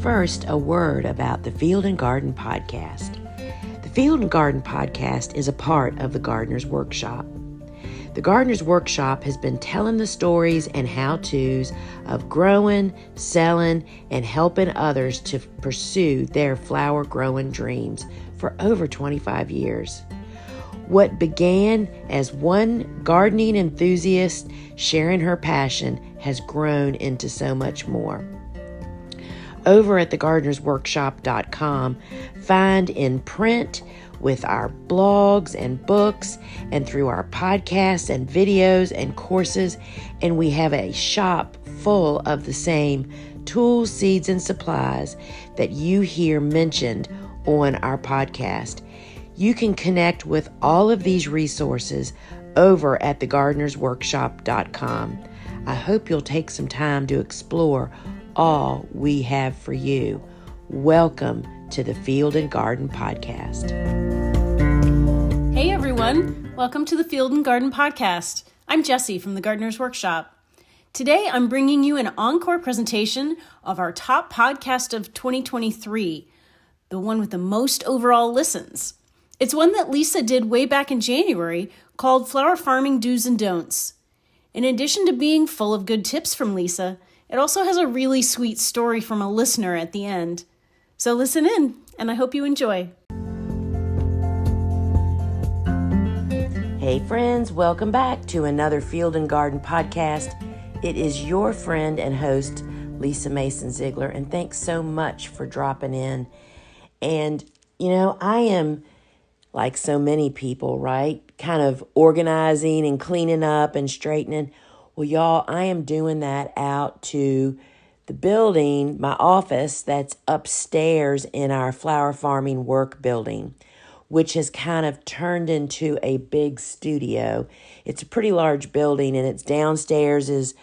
First, a word about the Field and Garden Podcast. The Field and Garden Podcast is a part of the Gardener's Workshop. The Gardener's Workshop has been telling the stories and how-tos of growing, selling, and helping others to pursue their flower-growing dreams for over 25 years. What began as one gardening enthusiast sharing her passion has grown into so much more. Over at thegardenersworkshop.com, find in print with our blogs and books and through our podcasts and videos and courses, and we have a shop full of the same tools, seeds, and supplies that you hear mentioned on our podcast. You can connect with all of these resources over at thegardenersworkshop.com. I hope you'll take some time to explore all we have for you. Welcome to the Field and Garden Podcast. Hey everyone, welcome to the Field and Garden Podcast. I'm Jessie from the Gardener's Workshop. Today I'm bringing you an encore presentation of our top podcast of 2023, the one with the most overall listens. It's one that Lisa did way back in January called Flower Farming Do's and Don'ts. In addition to being full of good tips from Lisa, it also has a really sweet story from a listener at the end. So listen in, and I hope you enjoy. Hey friends, welcome back to another Field and Garden podcast. It is your friend and host, Lisa Mason Ziegler, and thanks so much for dropping in. And, I am, like so many people, right, kind of organizing and cleaning up and straightening. Well, y'all, I am doing that out to the building, my office that's upstairs in our flower farming work building, which has kind of turned into a big studio. It's a pretty large building, and it's downstairs is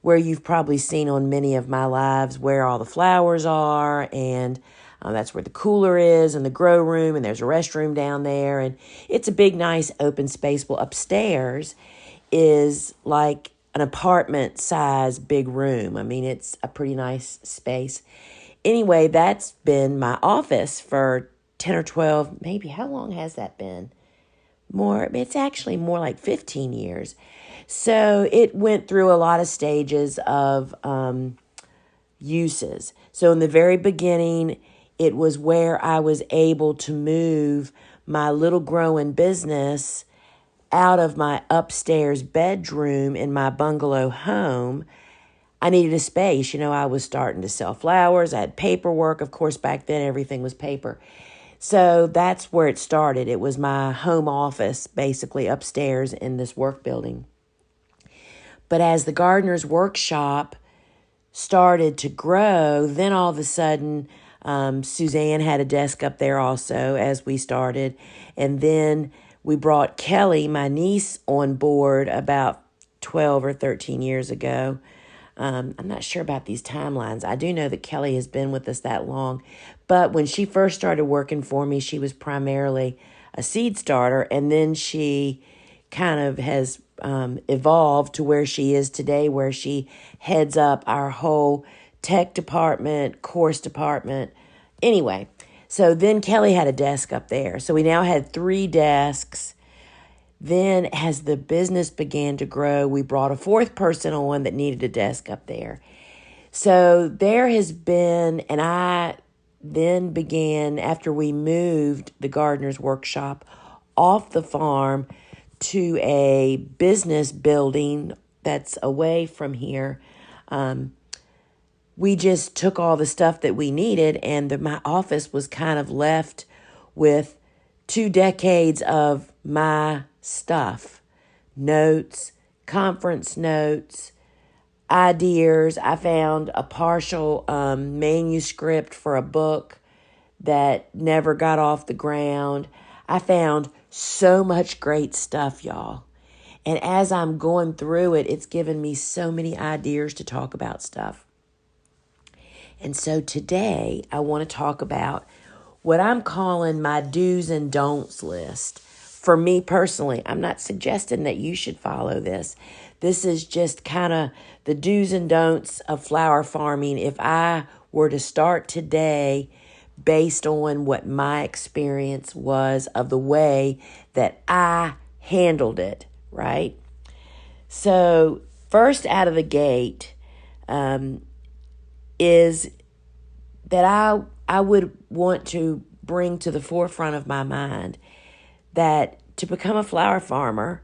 where you've probably seen on many of my lives where all the flowers are, and that's where the cooler is and the grow room, and there's a restroom down there, and it's a big, nice open space. Well, upstairs is like an apartment size big room. I mean, it's a pretty nice space. Anyway, that's been my office for 10 or 12, maybe. How long has that been? It's actually more like 15 years. So it went through a lot of stages of uses. So in the very beginning, it was where I was able to move my little growing business out of my upstairs bedroom in my bungalow home. I needed a space. I was starting to sell flowers. I had paperwork. Of course, back then, everything was paper. So that's where it started. It was my home office, basically, upstairs in this work building. But as the Gardener's Workshop started to grow, then all of a sudden, Suzanne had a desk up there also as we started. And then we brought Kelly, my niece, on board about 12 or 13 years ago. I'm not sure about these timelines. I do know that Kelly has been with us that long. But when she first started working for me, she was primarily a seed starter. And then she kind of has evolved to where she is today, where she heads up our whole tech department, course department. Anyway, so then Kelly had a desk up there. So we now had 3 desks. Then as the business began to grow, we brought a 4th person on that needed a desk up there. So there has been, and I then began, after we moved the Gardener's Workshop off the farm to a business building that's away from here, we just took all the stuff that we needed, and my office was kind of left with 2 decades of my stuff, notes, conference notes, ideas. I found a partial manuscript for a book that never got off the ground. I found so much great stuff, y'all. And as I'm going through it, it's given me so many ideas to talk about stuff. And so today I want to talk about what I'm calling my do's and don'ts list. For me personally, I'm not suggesting that you should follow this. This is just kind of the do's and don'ts of flower farming. If I were to start today based on what my experience was of the way that I handled it, right? So first out of the gate is that I would want to bring to the forefront of my mind that to become a flower farmer,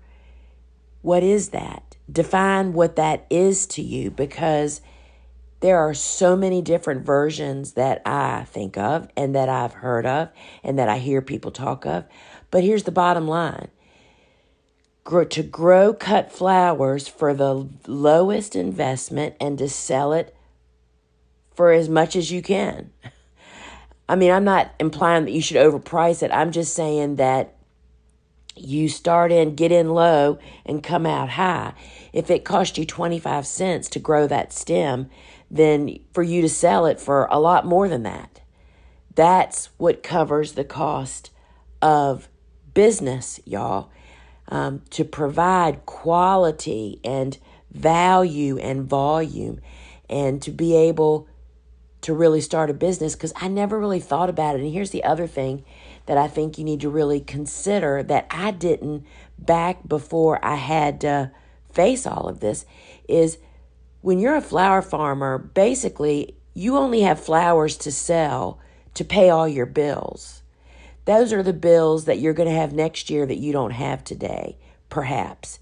what is that? Define what that is to you, because there are so many different versions that I think of and that I've heard of and that I hear people talk of. But here's the bottom line. To grow cut flowers for the lowest investment and to sell it for as much as you can. I mean, I'm not implying that you should overprice it. I'm just saying that you start in, get in low, and come out high. If it cost you 25 cents to grow that stem, then for you to sell it for a lot more than that. That's what covers the cost of business, y'all. To provide quality and value and volume, and to be able to really start a business, because I never really thought about it. And here's the other thing that I think you need to really consider that I didn't back before I had to face all of this is when you're a flower farmer, basically you only have flowers to sell to pay all your bills. Those are the bills that you're going to have next year that you don't have today, perhaps,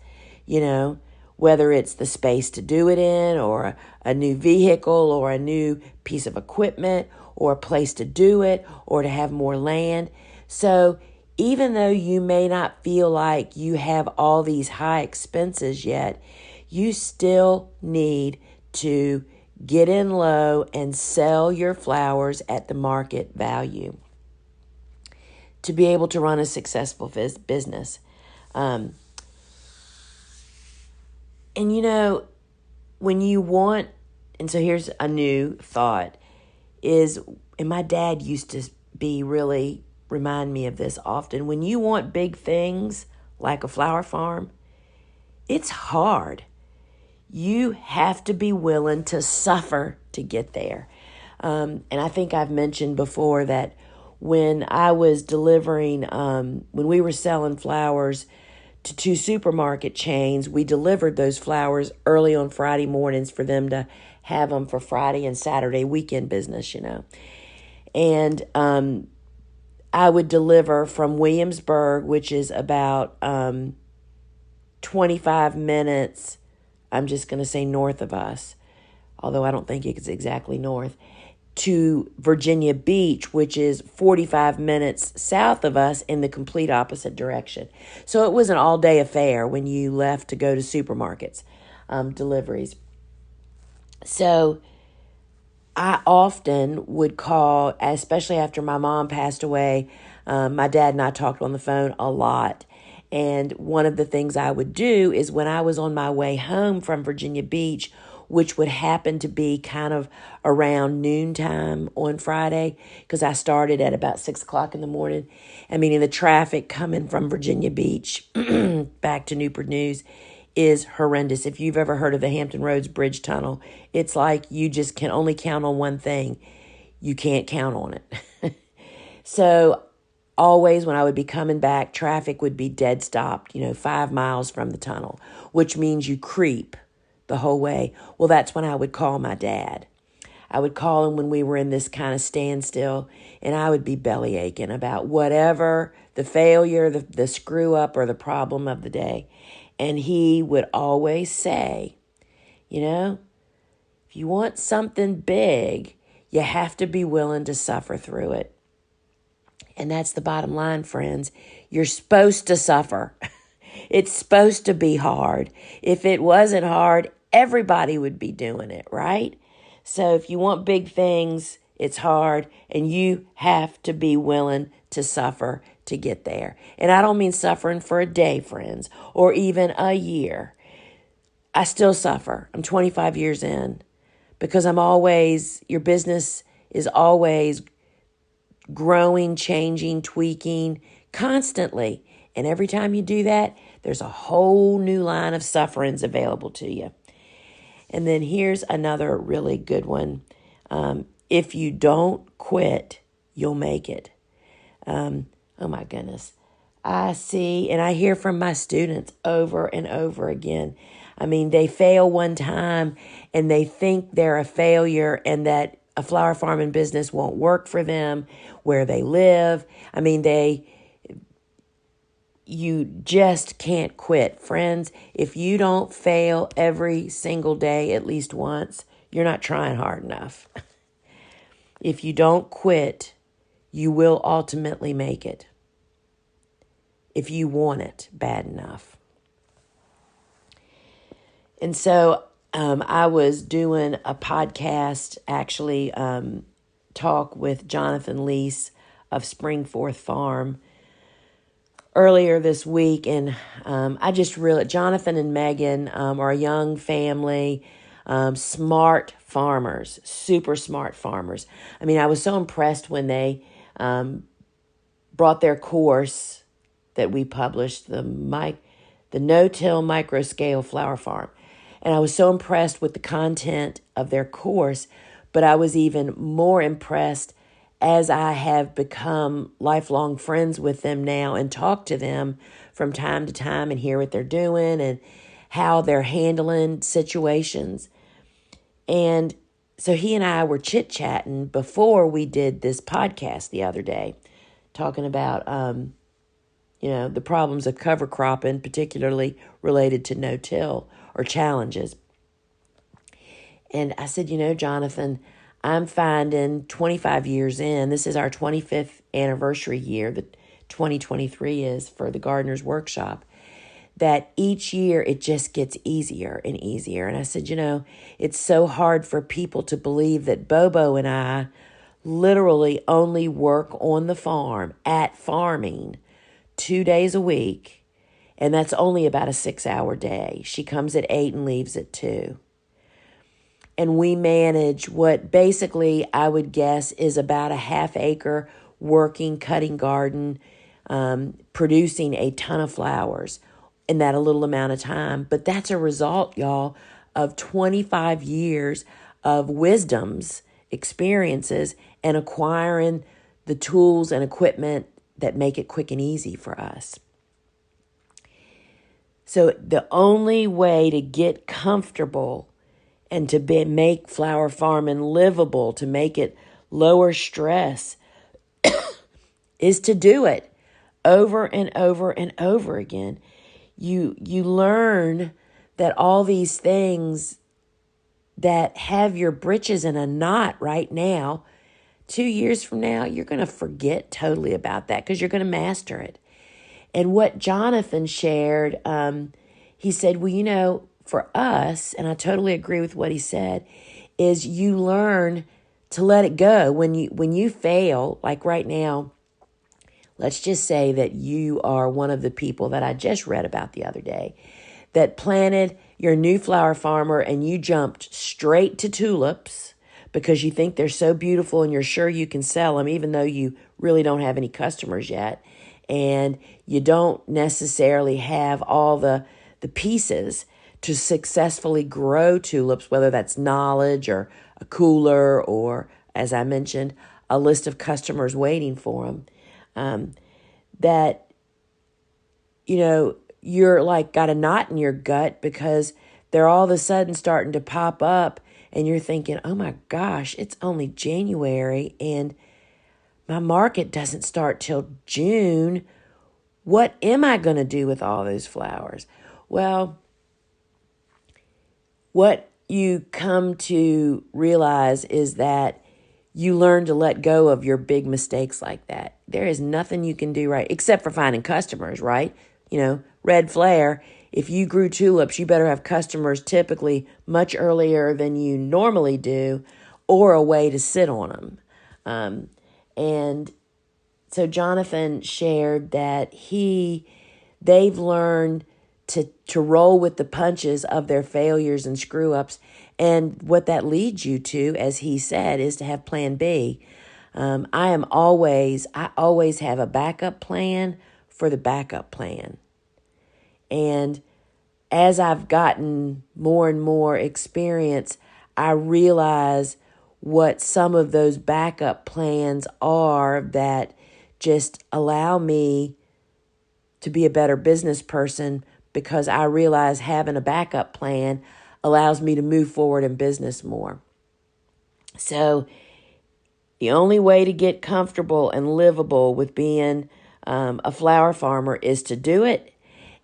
whether it's the space to do it in or a new vehicle or a new piece of equipment or a place to do it or to have more land. So even though you may not feel like you have all these high expenses yet, you still need to get in low and sell your flowers at the market value to be able to run a successful business. And when you want, and so here's a new thought, and my dad used to remind me of this often, when you want big things like a flower farm, it's hard. You have to be willing to suffer to get there. And I think I've mentioned before that when I was delivering, when we were selling flowers to 2 supermarket chains, we delivered those flowers early on Friday mornings for them to have them for Friday and Saturday weekend business, And I would deliver from Williamsburg, which is about 25 minutes, I'm just going to say north of us, although I don't think it's exactly north, to Virginia Beach, which is 45 minutes south of us in the complete opposite direction. So it was an all-day affair when you left to go to supermarkets, deliveries. So I often would call, especially after my mom passed away. My dad and I talked on the phone a lot. And one of the things I would do is when I was on my way home from Virginia Beach, which would happen to be kind of around noontime on Friday, because I started at about 6 o'clock in the morning. I mean, the traffic coming from Virginia Beach back to Newport News is horrendous. If you've ever heard of the Hampton Roads Bridge Tunnel, it's like you just can only count on one thing. You can't count on it. So always when I would be coming back, traffic would be dead stopped, 5 miles from the tunnel, which means you creep the whole way. Well, that's when I would call my dad. I would call him when we were in this kind of standstill, and I would be belly aching about whatever the failure, the screw up, or the problem of the day. And he would always say, if you want something big, you have to be willing to suffer through it. And that's the bottom line, friends. You're supposed to suffer. It's supposed to be hard. If it wasn't hard, everybody would be doing it, right? So if you want big things, it's hard, and you have to be willing to suffer to get there. And I don't mean suffering for a day, friends, or even a year. I still suffer. I'm 25 years in because your business is always growing, changing, tweaking constantly. And every time you do that, there's a whole new line of sufferings available to you. And then here's another really good one. If you don't quit, you'll make it. Oh my goodness. I see and I hear from my students over and over again. I mean, they fail one time and they think they're a failure and that a flower farming business won't work for them where they live. I mean, you just can't quit. Friends, if you don't fail every single day at least once, you're not trying hard enough. If you don't quit, you will ultimately make it. If you want it bad enough. And so I was doing a podcast, actually talk with Jonathan Lease of Springforth Farm earlier this week. And I just really, Jonathan and Megan are a young family, smart farmers, super smart farmers. I mean, I was so impressed when they brought their course that we published, the No-Till Micro-Scale Flower Farm. And I was so impressed with the content of their course, but I was even more impressed as I have become lifelong friends with them now and talk to them from time to time and hear what they're doing and how they're handling situations. And so he and I were chit-chatting before we did this podcast the other day, talking about the problems of cover cropping, particularly related to no-till or challenges. And I said, Jonathan, I'm finding 25 years in, this is our 25th anniversary year, that 2023 is for the Gardener's Workshop, that each year it just gets easier and easier. And I said, it's so hard for people to believe that Bobo and I literally only work on the farm at farming 2 days a week, and that's only about a 6-hour day. She comes at 8 and leaves at 2. And we manage what basically I would guess is about a half-acre working cutting garden, producing a ton of flowers in that a little amount of time. But that's a result, y'all, of 25 years of wisdoms, experiences, and acquiring the tools and equipment that make it quick and easy for us. So the only way to get comfortable and to make flower farming livable, to make it lower stress, is to do it over and over and over again. You learn that all these things that have your britches in a knot right now, 2 years from now, you're going to forget totally about that because you're going to master it. And what Jonathan shared, he said, well, for us, and I totally agree with what he said, is you learn to let it go. When you fail, like right now, let's just say that you are one of the people that I just read about the other day that planted your new flower farmer and you jumped straight to tulips because you think they're so beautiful and you're sure you can sell them even though you really don't have any customers yet. And you don't necessarily have all the pieces to successfully grow tulips, whether that's knowledge or a cooler or, as I mentioned, a list of customers waiting for them. That, you're like got a knot in your gut because they're all of a sudden starting to pop up and you're thinking, oh my gosh, it's only January and my market doesn't start till June. What am I going to do with all those flowers? Well, what you come to realize is that you learn to let go of your big mistakes like that. There is nothing you can do right, except for finding customers, right? Red flare, if you grew tulips, you better have customers typically much earlier than you normally do or a way to sit on them. And so Jonathan shared that they've learned to roll with the punches of their failures and screw-ups. And what that leads you to, as he said, is to have plan B. I always have a backup plan for the backup plan. And as I've gotten more and more experience, I realize what some of those backup plans are that just allow me to be a better business person, because I realize having a backup plan allows me to move forward in business more. So the only way to get comfortable and livable with being a flower farmer is to do it,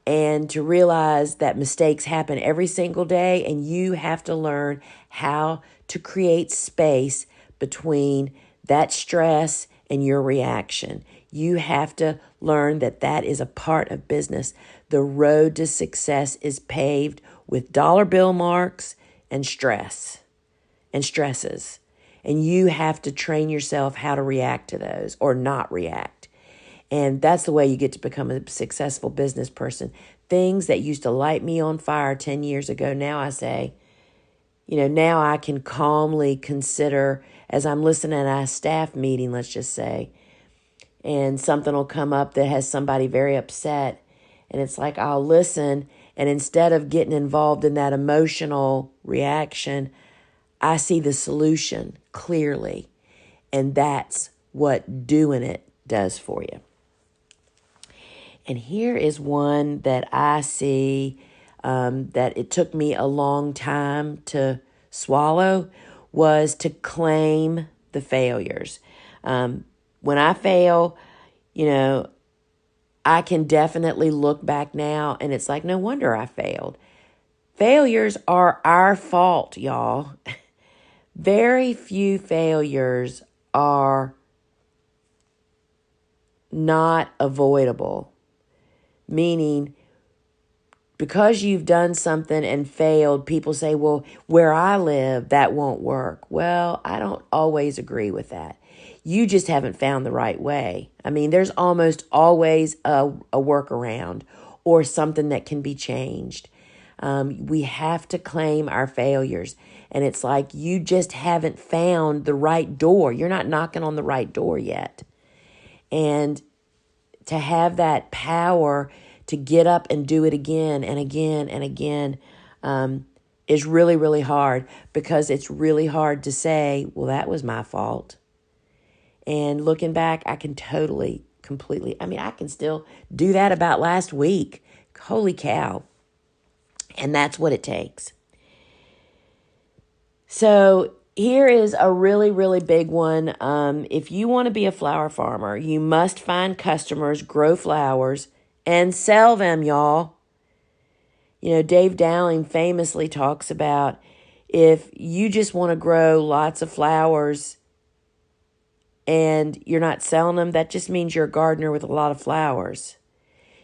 and to realize that mistakes happen every single day, and you have to learn how to create space between that stress and your reaction. You have to learn that that is a part of business. The road to success is paved with dollar bill marks and stress and stresses. And you have to train yourself how to react to those or not react. And that's the way you get to become a successful business person. Things that used to light me on fire 10 years ago, now I say, now I can calmly consider, as I'm listening at a staff meeting, let's just say, and something will come up that has somebody very upset. And it's like, I'll listen. And instead of getting involved in that emotional reaction, I see the solution clearly. And that's what doing it does for you. And here is one that I see that it took me a long time to swallow, was to claim the failures. When I fail, I can definitely look back now and it's like, no wonder I failed. Failures are our fault, y'all. Very few failures are not avoidable. Meaning, because you've done something and failed, people say, well, where I live, that won't work. Well, I don't always agree with that. You just haven't found the right way. I mean, there's almost always a workaround or something that can be changed. We have to claim our failures. And it's like you just haven't found the right door. You're not knocking on the right door yet. And to have that power to get up and do it again and again and again is really, really hard, because it's really hard to say, well, that was my fault. And looking back, I can completely, I can still do that about last week. Holy cow. And that's what it takes. So here is a really, really big one. If you want to be a flower farmer, you must find customers, grow flowers, and sell them, y'all. Dave Dowling famously talks about, if you just want to grow lots of flowers and you're not selling them, that just means you're a gardener with a lot of flowers.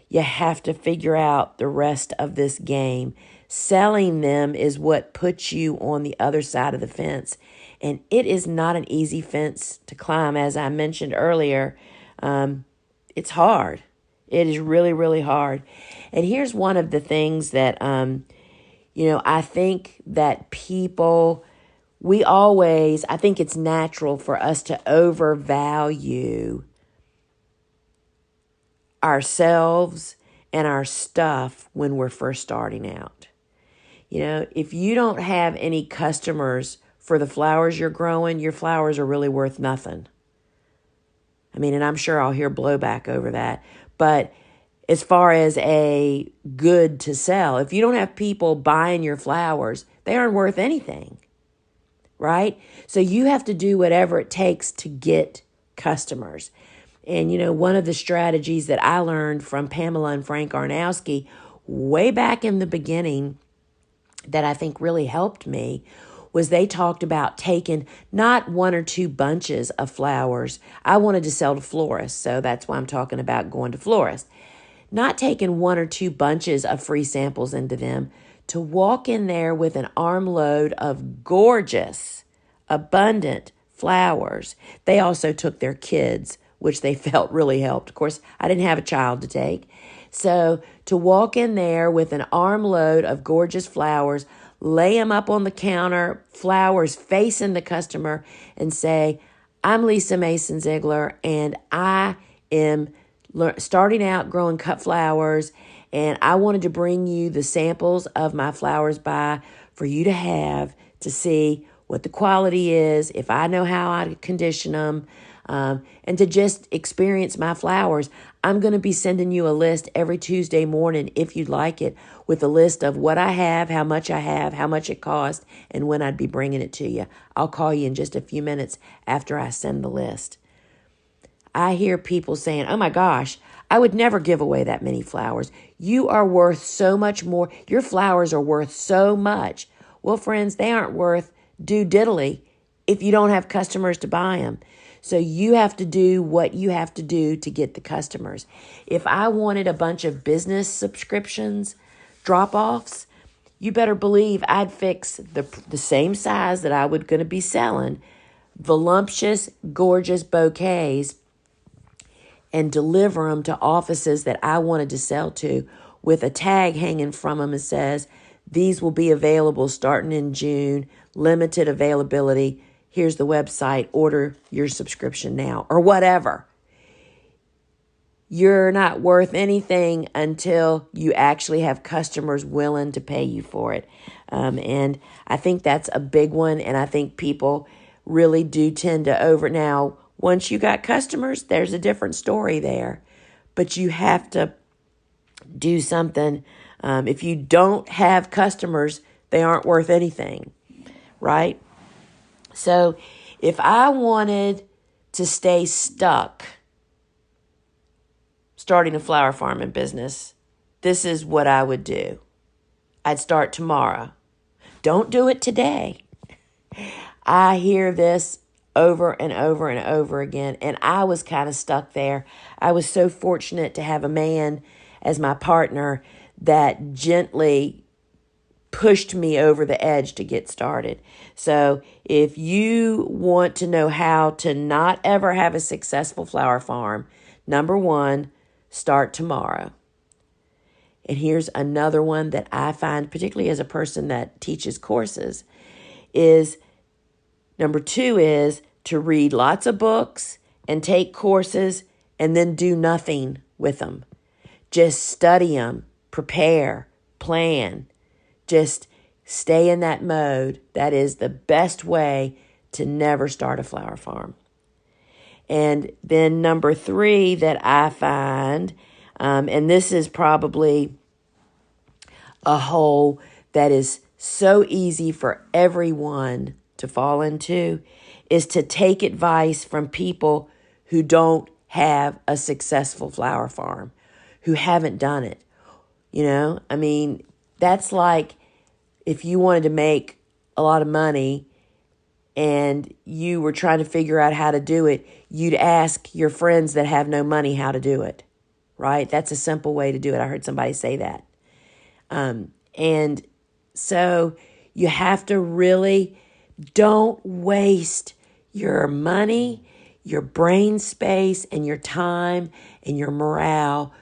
You have to figure out the rest of this game. Selling them is what puts you on the other side of the fence. And it is not an easy fence to climb. As I mentioned earlier, it's hard. It is really, really hard. And here's one of the things that, I think that people, I think it's natural for us to overvalue ourselves and our stuff when we're first starting out. If you don't have any customers for the flowers you're growing, your flowers are really worth nothing. And I'm sure I'll hear blowback over that. But as far as a good to sell, if you don't have people buying your flowers, they aren't worth anything, right? So you have to do whatever it takes to get customers. And, one of the strategies that I learned from Pamela and Frank Arnowski way back in the beginning that I think really helped me was they talked about taking not one or two bunches of flowers. I wanted to sell to florists, so that's why I'm talking about going to florists. Not taking one or two bunches of free samples into them, to walk in there with an armload of gorgeous, abundant flowers. They also took their kids, which they felt really helped. Of course, I didn't have a child to take. So to walk in there with an armload of gorgeous flowers, lay them up on the counter, flowers facing the customer, and say, I'm Lisa Mason Ziegler, and I am starting out growing cut flowers, And I wanted to bring you the samples of my flowers by for you to have to see what the quality is, if I know how I condition them, and to just experience my flowers. I'm going to be sending you a list every Tuesday morning, if you'd like it, with a list of what I have, how much it cost, and when I'd be bringing it to you. I'll call you in just a few minutes after I send the list. I hear people saying, oh my gosh, I would never give away that many flowers. You are worth so much more. Your flowers are worth so much. Well, friends, they aren't worth do diddly if you don't have customers to buy them. So you have to do what you have to do to get the customers. If I wanted a bunch of business subscriptions, drop-offs, you better believe I'd fix the same size that I would going to be selling, voluptuous, gorgeous bouquets, and deliver them to offices that I wanted to sell to with a tag hanging from them that says, these will be available starting in June, limited availability. Here's the website, order your subscription now, or whatever. You're not worth anything until you actually have customers willing to pay you for it. And I think that's a big one, and I think people really do tend to now, once you got customers, there's a different story there. But you have to do something. If you don't have customers, they aren't worth anything, right? So if I wanted to stay stuck starting a flower farming business, this is what I would do. I'd start tomorrow. Don't do it today. I hear this over and over and over again, and I was kind of stuck there. I was so fortunate to have a man as my partner that gently pushed me over the edge to get started. So if you want to know how to not ever have a successful flower farm, number one, start tomorrow. And here's another one that I find, particularly as a person that teaches courses, is number two is to read lots of books and take courses and then do nothing with them. Just study them, prepare, plan. Just stay in that mode. That is the best way to never start a flower farm. And then number three that I find, and this is probably a hole that is so easy for everyone to fall into, is to take advice from people who don't have a successful flower farm, who haven't done it. That's like if you wanted to make a lot of money and you were trying to figure out how to do it, you'd ask your friends that have no money how to do it, right? That's a simple way to do it. I heard somebody say that. And so you have to really don't waste your money, your brain space, and your time and your morale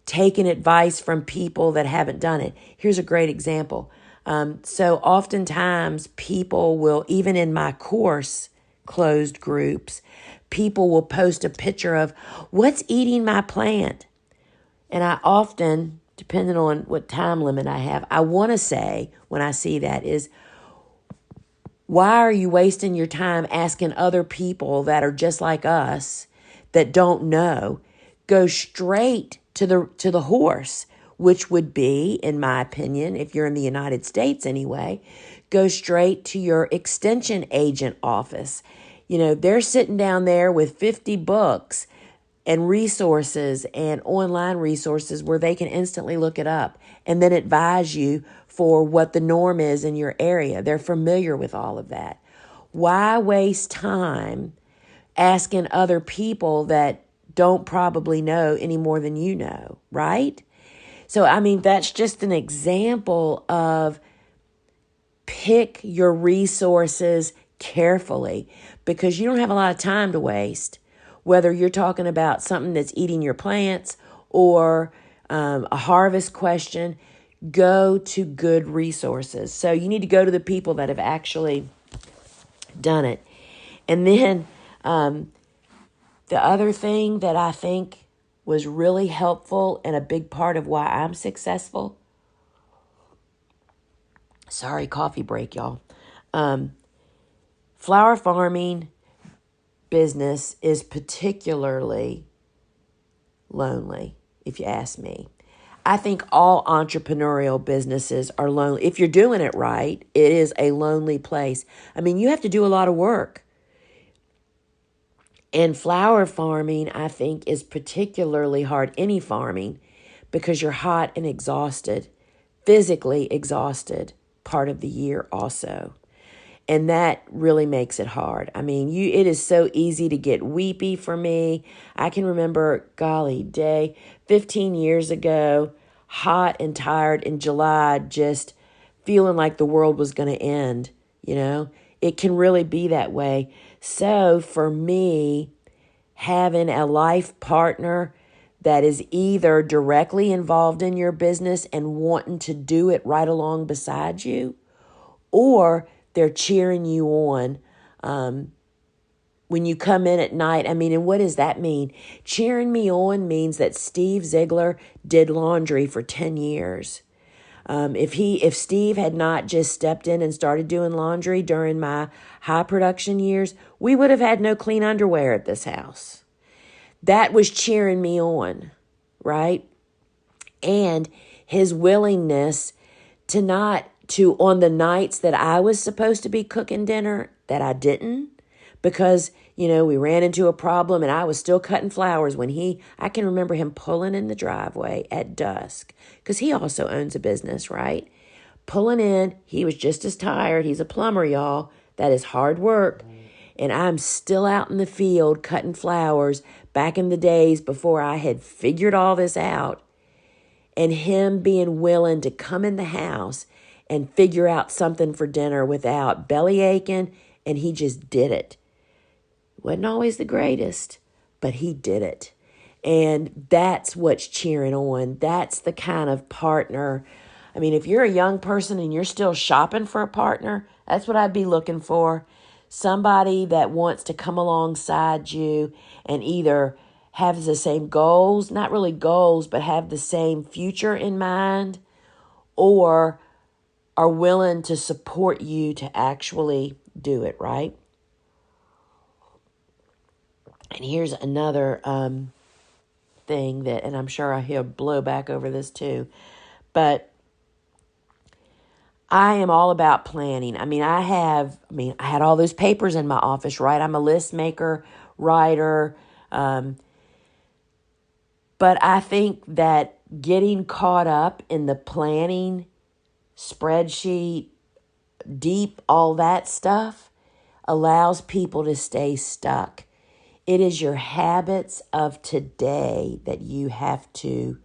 taking advice from people that haven't done it. Here's a great example. So oftentimes people will, even in my course closed groups, people will post a picture of what's eating my plant. And I often, depending on what time limit I have, I want to say when I see that is, why are you wasting your time asking other people that are just like us that don't know? Go straight to the horse, which would be, in my opinion, if you're in the United States anyway, go straight to your extension agent office. They're sitting down there with 50 books and resources and online resources where they can instantly look it up and then advise you for what the norm is in your area. They're familiar with all of that. Why waste time asking other people that don't probably know any more than you know, right? So, that's just an example of pick your resources carefully because you don't have a lot of time to waste, whether you're talking about something that's eating your plants or a harvest question. Go to good resources. So you need to go to the people that have actually done it. And then the other thing that I think was really helpful and a big part of why I'm successful. Sorry, coffee break, y'all. Flower farming business is particularly lonely, if you ask me. I think all entrepreneurial businesses are lonely. If you're doing it right, it is a lonely place. I mean, you have to do a lot of work. And flower farming, I think, is particularly hard, any farming, because you're hot and exhausted, physically exhausted part of the year also. And that really makes it hard. I mean, it is so easy to get weepy for me. I can remember, 15 years ago, hot and tired in July, just feeling like the world was going to end, It can really be that way. So for me, having a life partner that is either directly involved in your business and wanting to do it right along beside you, or they're cheering you on when you come in at night. I mean, and what does that mean? Cheering me on means that Steve Ziegler did laundry for 10 years. If Steve had not just stepped in and started doing laundry during my high production years, we would have had no clean underwear at this house. That was cheering me on, right? And his willingness to on the nights that I was supposed to be cooking dinner, that I didn't, because, we ran into a problem and I was still cutting flowers when I can remember him pulling in the driveway at dusk, because he also owns a business, right? Pulling in, he was just as tired. He's a plumber, y'all. That is hard work. And I'm still out in the field cutting flowers back in the days before I had figured all this out. And him being willing to come in the house and figure out something for dinner without belly aching, and he just did it. Wasn't always the greatest, but he did it. And that's what's cheering on. That's the kind of partner. I mean, if you're a young person and you're still shopping for a partner, that's what I'd be looking for. Somebody that wants to come alongside you and either have the same goals, not really goals, but have the same future in mind, or are willing to support you to actually do it, right? And here's another thing and I'm sure he'll blow back over this too, but I am all about planning. I had all those papers in my office, right? I'm a list maker, writer, but I think that getting caught up in the planning, spreadsheet, deep, all that stuff allows people to stay stuck. It is your habits of today that you have to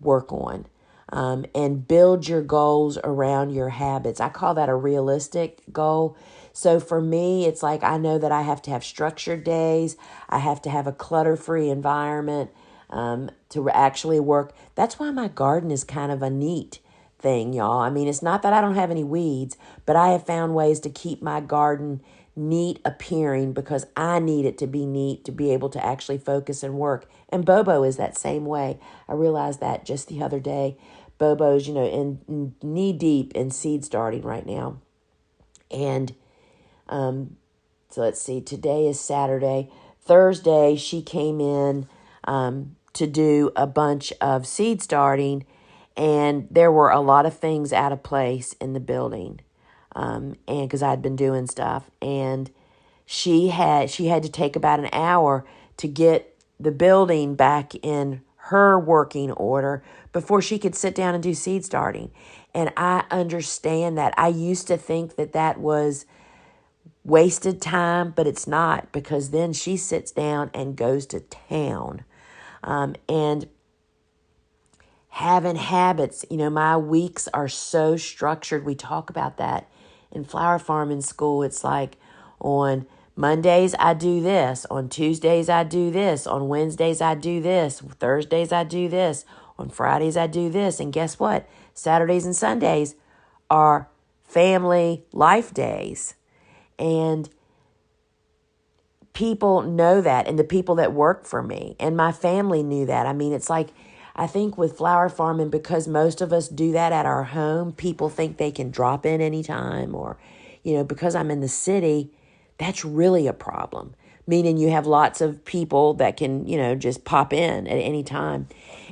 work on, and build your goals around your habits. I call that a realistic goal. So for me, it's like I know that I have to have structured days. I have to have a clutter-free environment to actually work. That's why my garden is kind of a neat thing, y'all. I mean, it's not that I don't have any weeds, but I have found ways to keep my garden neat appearing because I need it to be neat to be able to actually focus and work. And Bobo is that same way. I realized that just the other day. Bobo's, in knee deep in seed starting right now. And so let's see, today is Saturday. Thursday, she came in to do a bunch of seed starting, and there were a lot of things out of place in the building. And because I'd been doing stuff, and she had to take about an hour to get the building back in her working order before she could sit down and do seed starting. And I understand that. I used to think that was wasted time, but it's not, because then she sits down and goes to town. And having habits, my weeks are so structured. We talk about that in flower farming school. It's like on Mondays I do this, on Tuesdays I do this, on Wednesdays I do this, Thursdays I do this, on Fridays I do this, and guess what? Saturdays and Sundays are family life days. And people know that, and the people that work for me and my family knew that. I mean, it's like, I think with flower farming, because most of us do that at our home, people think they can drop in anytime, or, because I'm in the city, that's really a problem. Meaning you have lots of people that can, just pop in at any time.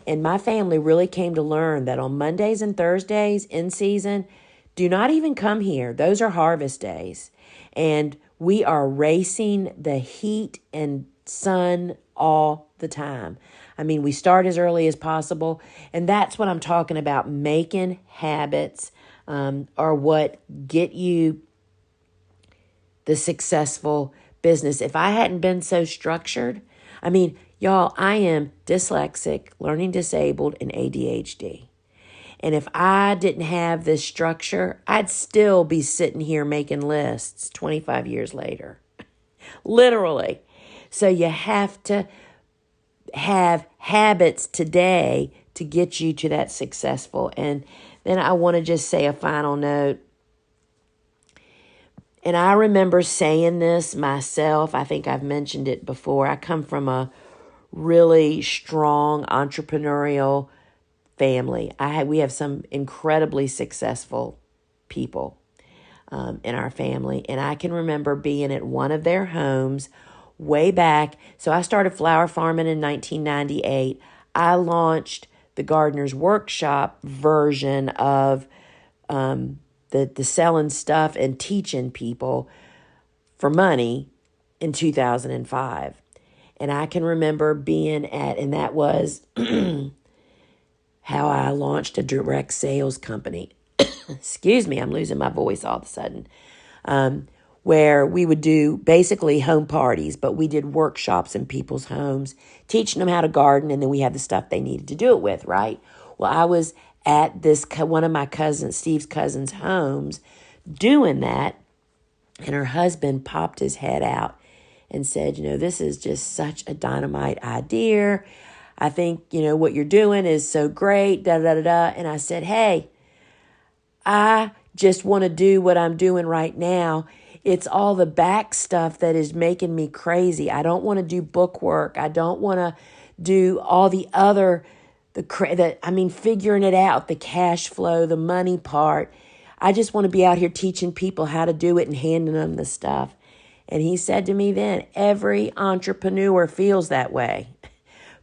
And my family really came to learn that on Mondays and Thursdays in season, do not even come here. Those are harvest days. And we are racing the heat and sun all the time. I mean, we start as early as possible. And that's what I'm talking about. Making habits are what get you the successful business. If I hadn't been so structured, I mean, y'all, I am dyslexic, learning disabled, and ADHD. And if I didn't have this structure, I'd still be sitting here making lists 25 years later. Literally. So you have to have habits today to get you to that successful. And then I want to just say a final note. And I remember saying this myself. I think I've mentioned it before. I come from a really strong entrepreneurial family. We have some incredibly successful people in our family. And I can remember being at one of their homes way back. So I started flower farming in 1998. I launched the Gardener's Workshop version of the selling stuff and teaching people for money in 2005. And I can remember being and that was how I launched a direct sales company. Excuse me, I'm losing my voice all of a sudden. Where we would do basically home parties, but we did workshops in people's homes, teaching them how to garden, and then we had the stuff they needed to do it with, right? Well, I was at one of my cousins, Steve's cousins' homes, doing that, and her husband popped his head out and said, this is just such a dynamite idea. I think, what you're doing is so great, da-da-da-da. And I said, hey, I just want to do what I'm doing right now. It's all the back stuff that is making me crazy. I don't want to do book work. I don't want to do all the other, figuring it out, the cash flow, the money part. I just want to be out here teaching people how to do it and handing them the stuff. And he said to me then, every entrepreneur feels that way.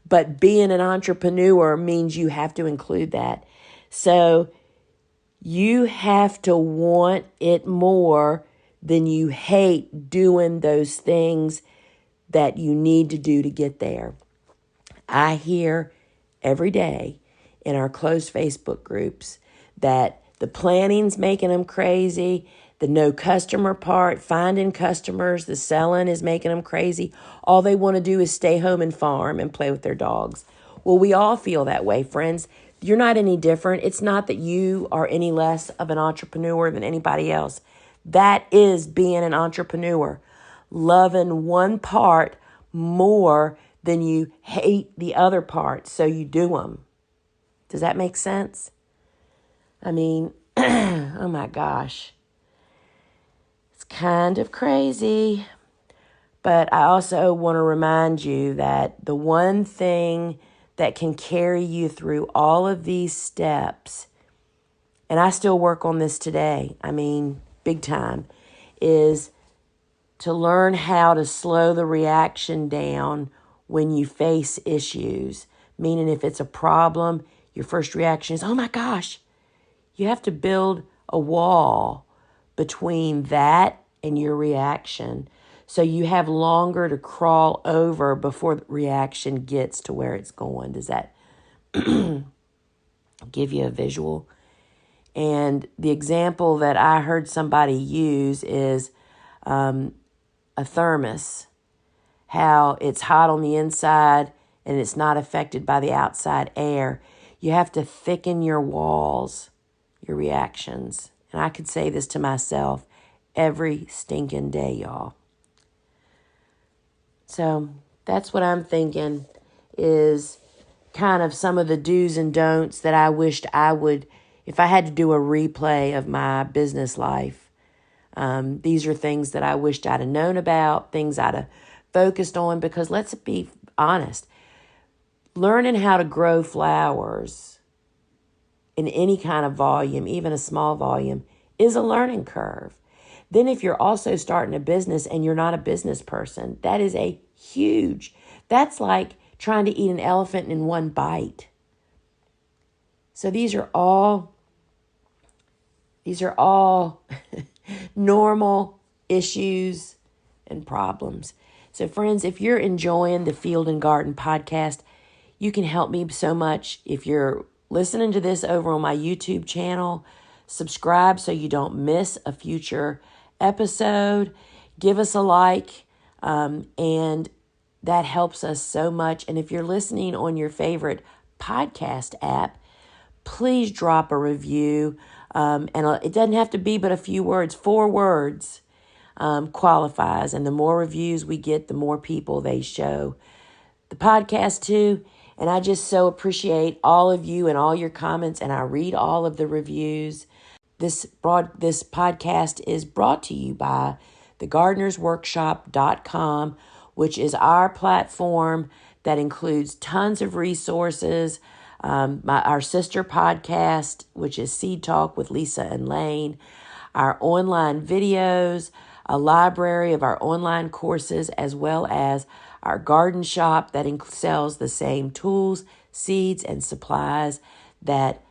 But being an entrepreneur means you have to include that. So you have to want it more than you hate doing those things that you need to do to get there. I hear every day in our closed Facebook groups that the planning's making them crazy. The no customer part, finding customers, the selling is making them crazy. All they want to do is stay home and farm and play with their dogs. Well, we all feel that way, friends. You're not any different. It's not that you are any less of an entrepreneur than anybody else. That is being an entrepreneur. Loving one part more than you hate the other part, so you do them. Does that make sense? I mean, oh my gosh. Kind of crazy, but I also want to remind you that the one thing that can carry you through all of these steps, and I still work on this today, big time, is to learn how to slow the reaction down when you face issues. Meaning if it's a problem, your first reaction is, oh my gosh. You have to build a wall between that and your reaction. So you have longer to crawl over before the reaction gets to where it's going. Does that give you a visual? And the example that I heard somebody use is a thermos. How it's hot on the inside and it's not affected by the outside air. You have to thicken your walls, your reactions. And I could say this to myself every stinking day, y'all. So that's what I'm thinking is kind of some of the do's and don'ts that I wished I would, if I had to do a replay of my business life. These are things that I wished I'd have known about, things I'd have focused on, because let's be honest, learning how to grow flowers in any kind of volume, even a small volume, is a learning curve. Then if you're also starting a business and you're not a business person, that is that's like trying to eat an elephant in one bite. So these are all normal issues and problems. So friends, if you're enjoying the Field and Garden podcast, you can help me so much. If you're listening to this over on my YouTube channel, subscribe so you don't miss a future episode. Give us a like, and that helps us so much. And if you're listening on your favorite podcast app, please drop a review. And it doesn't have to be but a few words. 4 words qualifies. And the more reviews we get, the more people they show the podcast to. And I just so appreciate all of you and all your comments. And I read all of the reviews. This podcast is brought to you by thegardenersworkshop.com, which is our platform that includes tons of resources. Our sister podcast, which is Seed Talk with Lisa and Lane, our online videos, a library of our online courses, as well as our garden shop that sells the same tools, seeds, and supplies that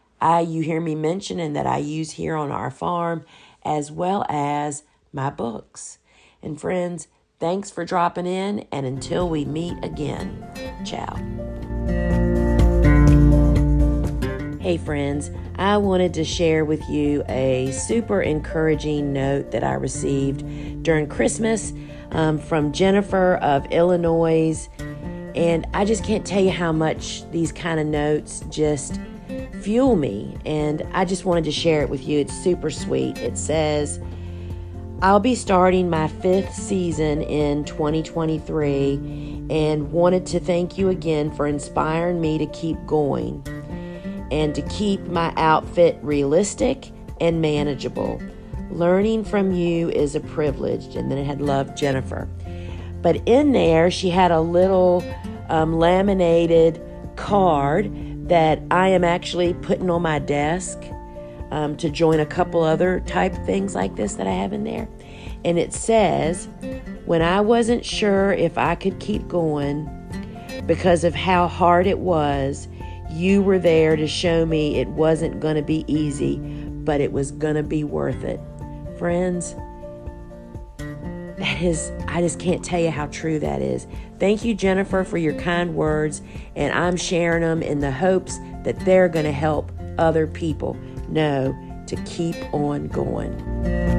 you hear me mention and that I use here on our farm, as well as my books. And friends, thanks for dropping in, and until we meet again, ciao. Hey friends, I wanted to share with you a super encouraging note that I received during Christmas from Jennifer of Illinois. And I just can't tell you how much these kind of notes just fuel me. And I just wanted to share it with you. It's super sweet. It says, I'll be starting my 5th season in 2023 and wanted to thank you again for inspiring me to keep going and to keep my outfit realistic and manageable. Learning from you is a privilege. And then it had love, Jennifer. But in there, she had a little laminated card that I am actually putting on my desk to join a couple other type things like this that I have in there. And it says, when I wasn't sure if I could keep going because of how hard it was, you were there to show me it wasn't going to be easy, but it was going to be worth it. Friends, I just can't tell you how true that is. Thank you, Jennifer, for your kind words, and I'm sharing them in the hopes that they're going to help other people know to keep on going.